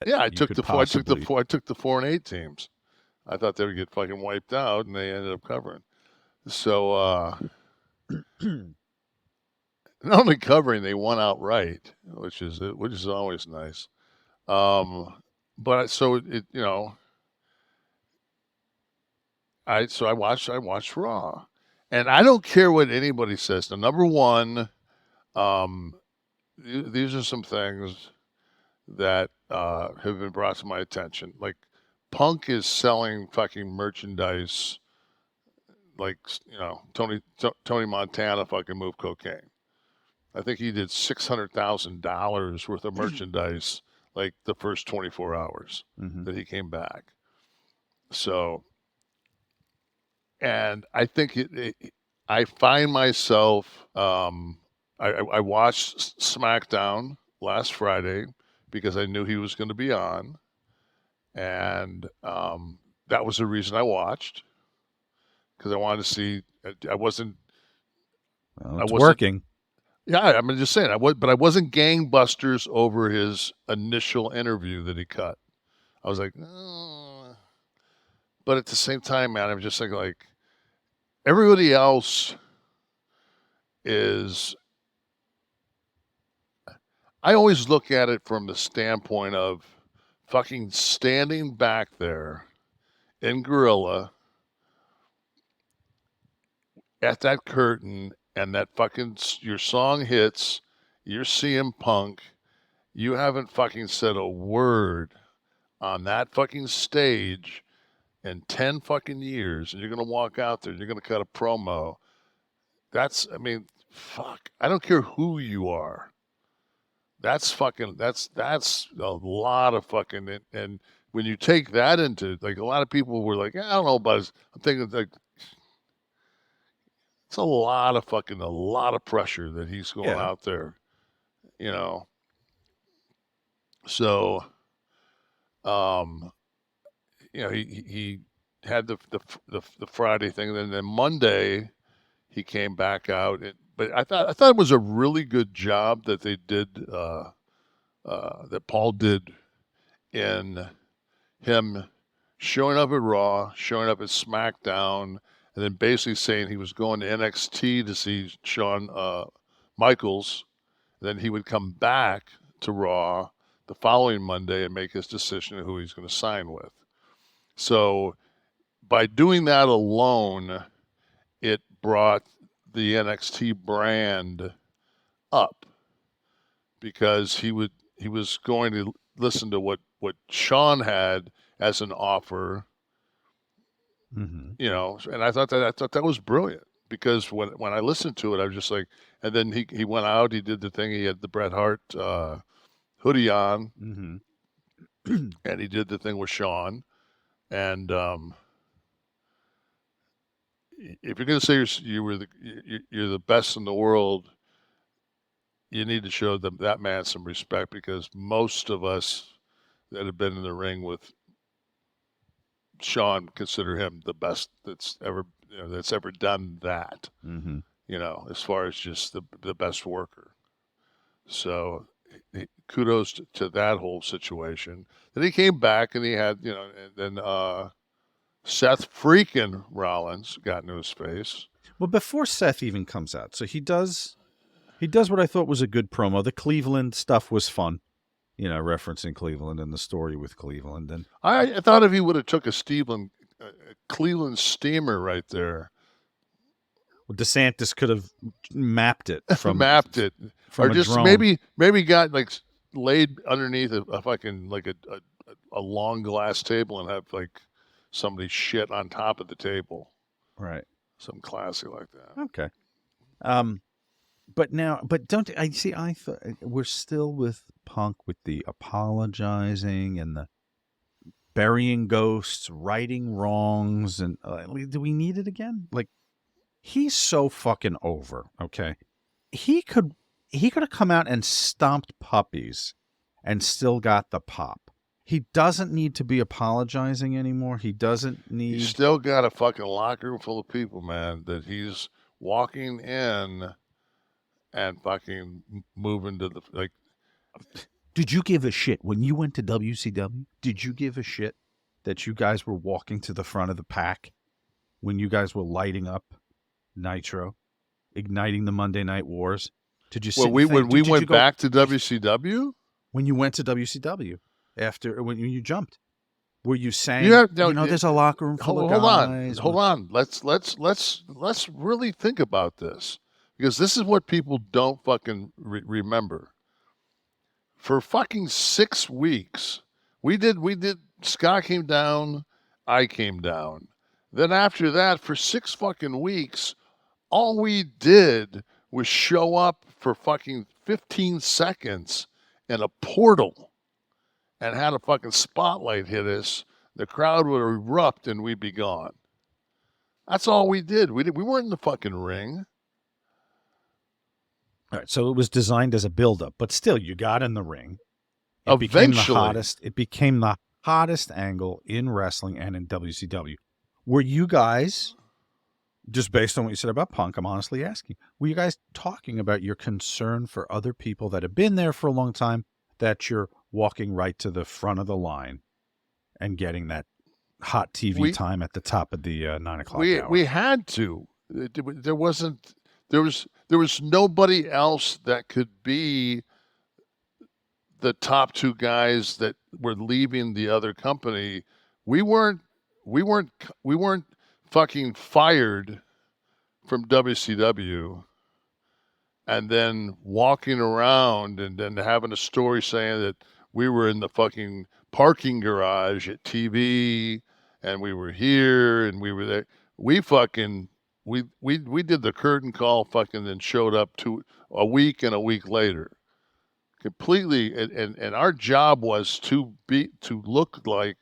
Yeah, I you took could the four. possibly. I took the 4 and 8 teams. I thought they would get fucking wiped out, and they ended up covering. So not only covering, they won outright, which is always nice. But so it you know I watched Raw, and I don't care what anybody says. Now, number one, um, these are some things that have been brought to my attention. Like Punk is selling fucking merchandise like Tony Montana fucking moved cocaine. I think he did $600,000 worth of merchandise like the first 24 hours Hmm. that he came back. So, and I think I find myself, I watched SmackDown last Friday because I knew he was going to be on, and that was the reason I watched because I wanted to see. Well, I it's wasn't. working. Yeah, I'm just saying. But I wasn't gangbusters over his initial interview that he cut. I was like, "Oh." But at the same time, man, I'm just like everybody else is. I always look at it from the standpoint of fucking standing back there in Gorilla at that curtain and that fucking your song hits, you're CM Punk, you haven't fucking said a word on that fucking stage in 10 fucking years, and you're going to walk out there and you're going to cut a promo. I mean, fuck. I don't care who you are. That's a lot of fucking, and when you take that into, like, a lot of people were like, I don't know about his, I'm thinking, like, it's a lot of pressure that he's going Yeah. out there, you know. So, um, he had the Friday thing, and then Monday he came back out. But I thought it was a really good job that they did, that Paul did in him showing up at Raw, showing up at SmackDown, and then basically saying he was going to NXT to see Shawn Michaels. Then he would come back to Raw the following Monday and make his decision of who he's going to sign with. So by doing that alone, it brought the NXT brand up because he was going to listen to what Sean had as an offer, Hmm. and I thought that was brilliant because when I listened to it, I was just like, and then he went out, he did the thing, he had the Bret Hart hoodie on, Hmm. and he did the thing with Sean, and if you're going to say you're the best in the world, you need to show that man some respect because most of us that have been in the ring with Sean consider him the best that's ever done that. Hmm. As far as just the best worker. So kudos to that whole situation. Then he came back and he had and then Seth freaking Rollins got into his face. Well, before Seth even comes out, so he does what I thought was a good promo. The Cleveland stuff was fun, referencing Cleveland and the story with Cleveland, and I thought if he would have took a Cleveland steamer right there, DeSantis could have mapped it from mapped it, or from a just drone. maybe got like laid underneath a fucking like a long glass table and have like somebody shit on top of the table, Right. something classy like that. Okay. Um, but don't I see? I thought we're still with Punk with the apologizing and the burying ghosts, righting wrongs, and do we need it again? Like he's so fucking over. Okay, he could he could have come out and stomped puppies and still got the pop. He doesn't need to be apologizing anymore. He doesn't He's need. still got a fucking locker room full of people, man, that he's walking in and fucking moving to the like. Did you give a shit when you went to WCW? Did you give a shit that you guys were walking to the front of the pack when you guys were lighting up Nitro, igniting the Monday Night Wars? Did you sit Well, and when think? we Did you went go back to WCW, when you went to WCW after when you jumped? Were you you saying, have no. there's a locker room full of Hold on, guys? hold on. Let's really think about this, because this is what people don't fucking remember. For fucking 6 weeks, we did. Scott came down, I came down. Then after that, for 6 fucking weeks, all we did was show up for fucking 15 seconds in a portal and had a fucking spotlight hit us. The crowd would erupt and we'd be gone. That's all we did. We weren't in the fucking ring. All right, so it was designed as a buildup, but still, you got in the ring. It became the Eventually, hottest. It became the hottest angle in wrestling and in WCW. Were you guys, just based on what you said about Punk, I'm honestly asking, were you guys talking about your concern for other people that have been there for a long time, that you're walking right to the front of the line and getting that hot TV we time at the top of the 9 o'clock we hour? we had to. There wasn't. There was nobody else that could be the top two guys that were leaving the other company. We weren't. We weren't fucking fired from WCW and then walking around and then having a story saying that we were in the fucking parking garage at TV and we were here and we were there. We fucking we did the curtain call fucking then showed up a week and a week later. Completely and our job was to look like,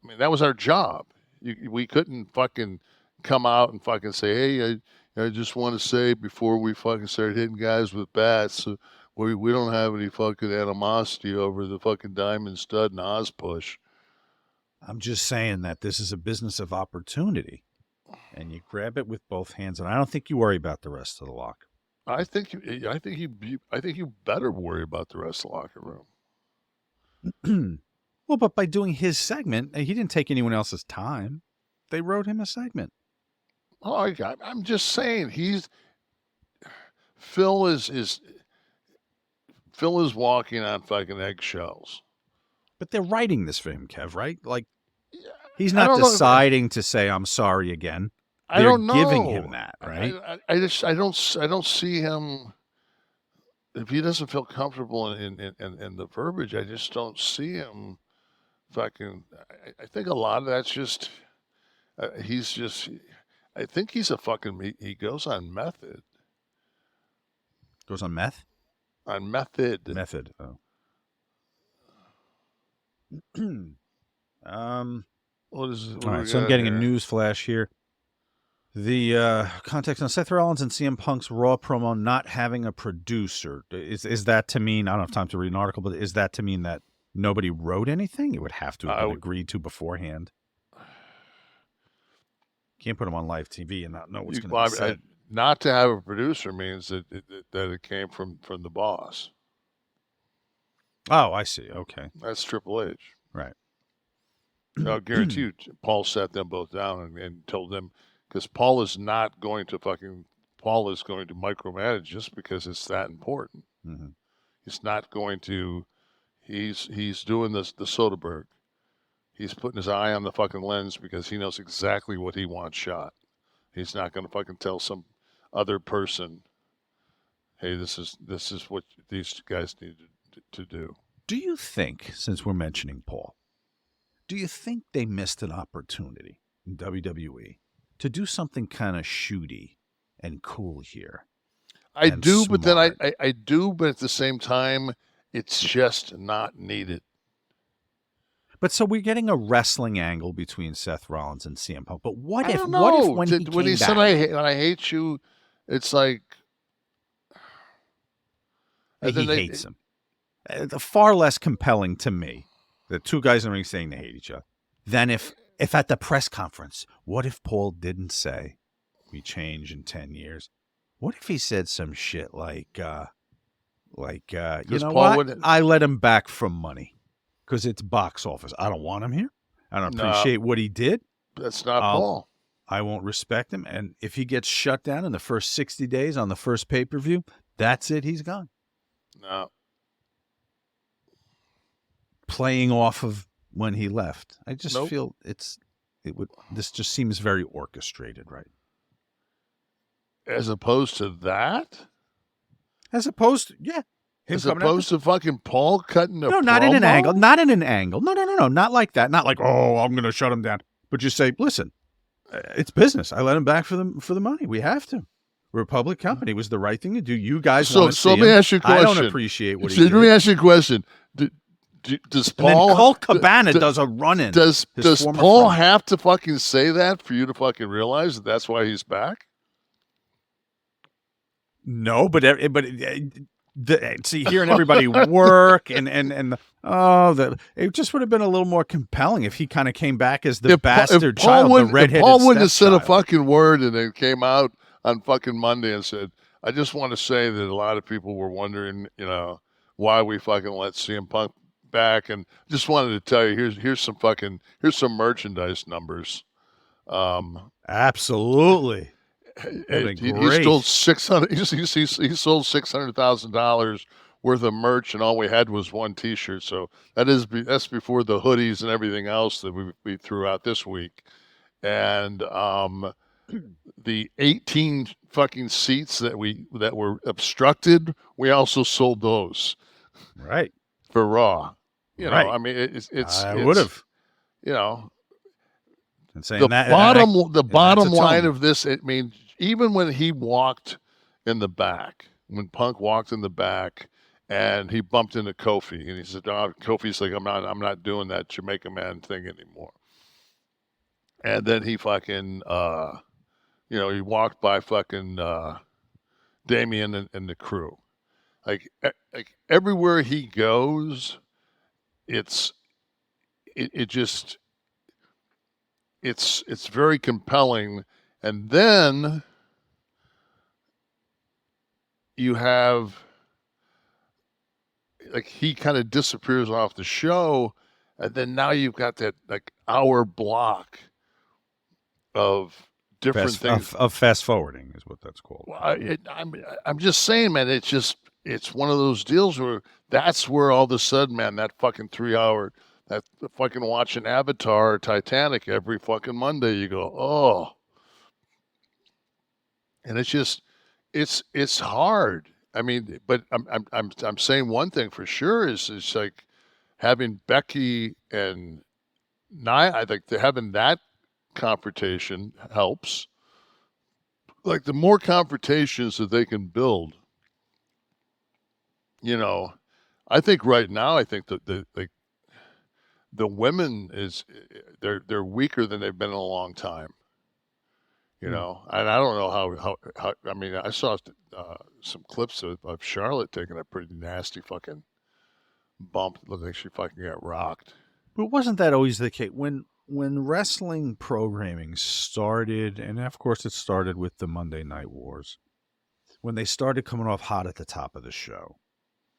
I mean, that was our job. We couldn't fucking come out and fucking say, "Hey, I just want to say before we fucking start hitting guys with bats, we don't have any fucking animosity over the fucking diamond stud and Oz push." I'm just saying that this is a business of opportunity, and you grab it with both hands. And I don't think you worry about the rest of the locker. I think you better worry about the rest of the locker room. Well, but by doing his segment, he didn't take anyone else's time. They wrote him a segment. Oh, I'm just saying Phil is Phil is walking on fucking eggshells. But they're writing this for him, Kev, right? Like, Yeah, he's I not don't know. deciding to say, I'm sorry again. I They're don't giving him know. that, right? I don't see him, if he doesn't feel comfortable in the verbiage. I just don't see him fucking. I think a lot of that's just he's just. I think he's a fucking. He goes on method. Goes on meth? On method. Method. Oh. What is it? All right, so I'm getting a news flash here. The context on Seth Rollins and CM Punk's Raw promo not having a producer. Is that to mean, I don't have time to read an article, but is that to mean that nobody wrote anything? It would have to have been agreed to beforehand. Can't put them on live TV and not know what's going to be said. Not to have a producer means that it came from the boss. Oh, I see. Okay. That's Triple H. Right. I'll guarantee you, Paul sat them both down and told them, because Paul is going to micromanage just because it's that important. Mm-hmm. He's not going to. He's doing the Soderbergh. He's putting his eye on the fucking lens because he knows exactly what he wants shot. He's not going to fucking tell some other person, "Hey, this is what these guys need to do." Do you think, since we're mentioning Paul, do you think they missed an opportunity in WWE to do something kind of shooty and cool here? I do, but then I do, but at the same time, it's just not needed. But so we're getting a wrestling angle between Seth Rollins and CM Punk. But what if when he said I hate you, it's like he hates him. Far less compelling to me, the two guys in the ring saying they hate each other, than if at the press conference, what if Paul didn't say we change in 10 years? What if he said some shit like, Like, you Because know Paul what? wouldn't. I let him back from money because it's box office. I don't want him here. I don't No, appreciate what he did. that's not I'll Paul. I won't respect him. And if he gets shut down in the first 60 days on the first pay-per-view, that's it. He's gone. No. Playing off of when he left. I just Nope. feel this just seems very orchestrated, right? As opposed to that? As opposed to, yeah, him As coming out opposed to fucking Paul cutting a no, not in an angle. promo? Not in an angle. No, no, no, no. Not like that. Not like, oh, I'm going to shut him down. But just say, listen, it's business. I let him back for the money. We have to. We're a public company. It was the right thing to do. You guys want to see let me him. ask you a I don't question. appreciate what he Let me did. ask you a question. Does And then Paul Colt Cabana does a run-in. Does his former Paul friend. have to fucking say that for you to fucking realize that that's why he's back? No, but see, hearing everybody work and it just would have been a little more compelling if he kind of came back as the bastard child, the redheaded If Paul wouldn't have said a stepchild. fucking word and then came out on fucking Monday and said, "I just want to say that a lot of people were wondering, why we fucking let CM Punk back, and just wanted to tell you here's some merchandise numbers." Absolutely. That'd be He stole great. 600. He sold $600,000 worth of merch, and all we had was one T-shirt. So that's before the hoodies and everything else that we threw out this week. And the 18 fucking seats that were obstructed, we also sold those Right. for Raw. Right. I mean, I would have. you know And saying the that bottom that's a line tone. of this, it means even when he walked in the back, when Punk walked in the back and he bumped into Kofi and he said, oh, Kofi's like, I'm not doing that Jamaica man thing anymore. And then he fucking he walked by fucking Damien and the crew. Like everywhere he goes, it's it just it's very compelling. And then you have like he kind of disappears off the show, and then now you've got that like hour block of different things. Of fast forwarding is what that's called. Well, I'm just saying, man. It's one of those deals where that's where all of a sudden, man, that fucking 3 hour, that fucking watching Avatar or Titanic every fucking Monday, you go, oh, and it's hard. I mean, but I'm saying one thing for sure is like having Becky and Nia. I think having that confrontation helps. Like the more confrontations that they can build, you know, I think right now I think that the women is they're weaker than they've been in a long time. Mm. And I don't know how I mean I saw some clips of Charlotte taking a pretty nasty fucking bump. It looked like she fucking got rocked. But wasn't that always the case when wrestling programming started? And of course, it started with the Monday Night Wars when they started coming off hot at the top of the show.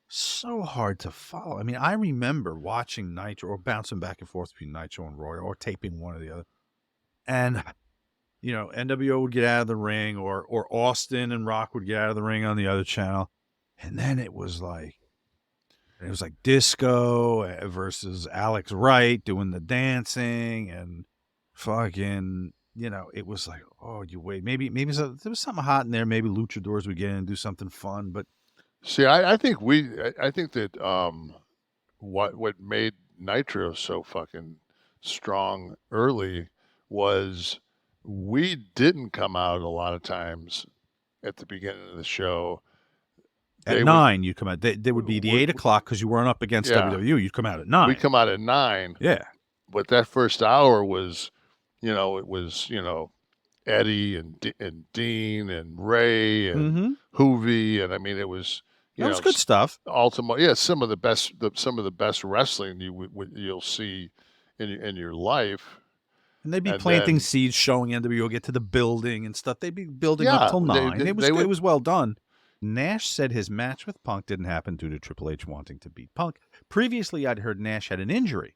So hard to follow. I mean, I remember watching Nitro or bouncing back and forth between Nitro and Roy or taping one or the other. And, NWO would get out of the ring or Austin and Rock would get out of the ring on the other channel. And then it was like Disco versus Alex Wright doing the dancing and fucking, it was like, oh, you wait. Maybe there was something hot in there. Maybe luchadors would get in and do something fun. But See, I think I think that what made Nitro so fucking strong early was we didn't come out a lot of times at the beginning of the show. at They would 9, you come out. There would be the we, 8 o'clock because you weren't up against yeah, WWE. You'd come out at we 9. come out at 9, Yeah. but that first hour was, it was, Eddie and Dean and Ray and Mm-hmm. Hoovy, and I mean it was, That was good stuff. Ultimo, yeah, some of the best wrestling you'll see in your life, And they'd be and planting then seeds, showing NWO get to the building and stuff. They'd be building up yeah, till 9. It they would was well done. Nash said his match with Punk didn't happen due to Triple H wanting to beat Punk. Previously, I'd heard Nash had an injury,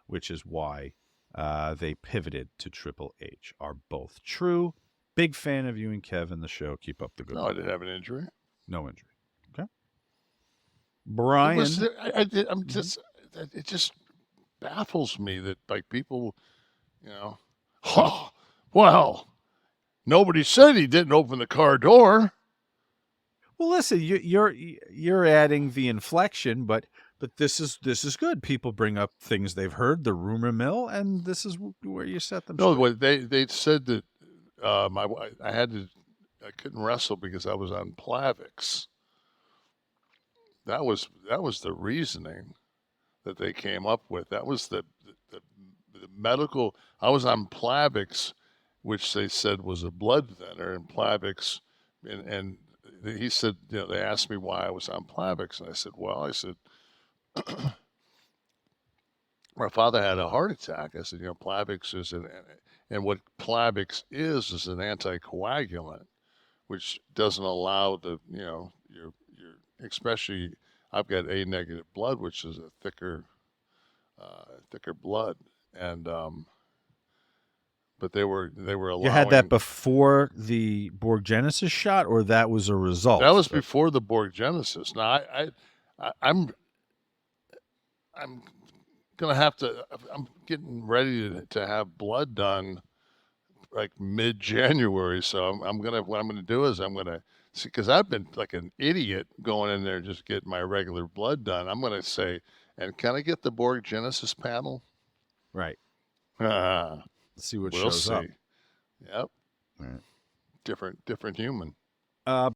which is why they pivoted to Triple H. Are both true? Big fan of you and Kevin, the show. Keep up the good No, I work. didn't have an injury. No injury. Okay. It was. Brian. I'm Mhm. just. It just baffles me that like people, you know, oh, well, nobody said he didn't open the car door. Well, listen, you're adding the inflection, but this is good. People bring up things they've heard, the rumor mill, and this is where you set them No, straight. what they said that I had to I couldn't wrestle because I was on Plavix. That was the reasoning that they came up with. That was the medical. I was on Plavix, which they said was a blood thinner, and Plavix, and he said, they asked me why I was on Plavix, and I said, well, I said my father had a heart attack. I said, Plavix is and what Plavix is an anticoagulant, which doesn't allow your especially I've got A negative blood, which is a thicker blood, and but they were You had that allowing. before the Borg Genesis shot, or that was a That result. was before the Borg Genesis. Now I'm gonna have to. I'm getting ready to have blood done like mid January. So I'm gonna what I'm gonna do is I'm gonna see because I've been like an idiot going in there just getting my regular blood done. I'm gonna say, and can I get the Borg Genesis panel? Right. Ah, Let's see what we'll shows up. see. Yep, All right. different human. Uh,